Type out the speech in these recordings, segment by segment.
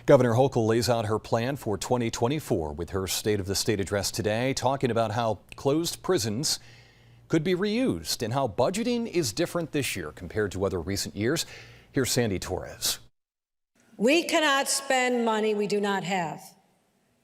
Governor Hochul lays out her plan for 2024 with her State of the State address today, talking about how closed prisons could be reused and how budgeting is different this year compared to other recent years. Here's Sandy Torres. We cannot spend money we do not have.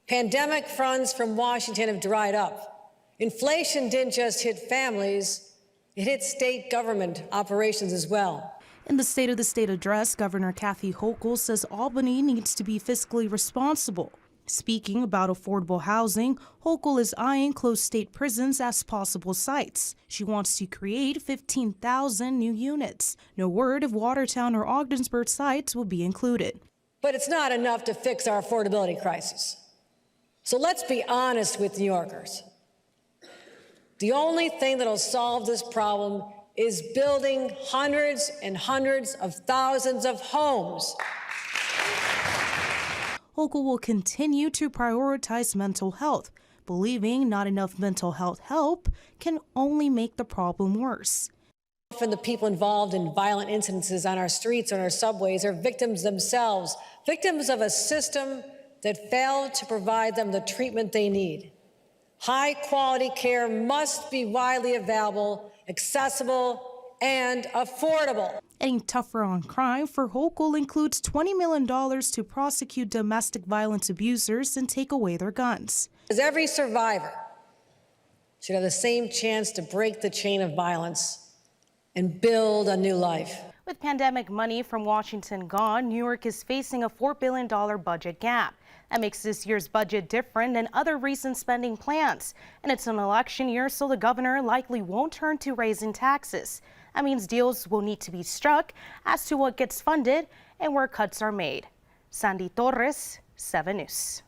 Pandemic funds from Washington have dried up. Inflation didn't just hit families, it hit state government operations as well. In the State of the State address, Governor Kathy Hochul says Albany needs to be fiscally responsible. Speaking about affordable housing, Hochul is eyeing closed state prisons as possible sites. She wants to create 15,000 new units. No word if Watertown or Ogdensburg sites will be included. But it's not enough to fix our affordability crisis. So let's be honest with New Yorkers. The only thing that'll solve this problem is building hundreds and hundreds of thousands of homes. Hochul will continue to prioritize mental health, believing not enough mental health help can only make the problem worse. Often the people involved in violent incidences on our streets and our subways are victims themselves, victims of a system that failed to provide them the treatment they need. High-quality care must be widely available, accessible, and affordable. Getting tougher on crime for Hochul includes $20 million to prosecute domestic violence abusers and take away their guns. Because every survivor should have the same chance to break the chain of violence and build a new life. With pandemic money from Washington gone, New York is facing a $4 billion budget gap. That makes this year's budget different than other recent spending plans. And it's an election year, so the governor likely won't turn to raising taxes. That means deals will need to be struck as to what gets funded and where cuts are made. Sandy Torres, 7 News.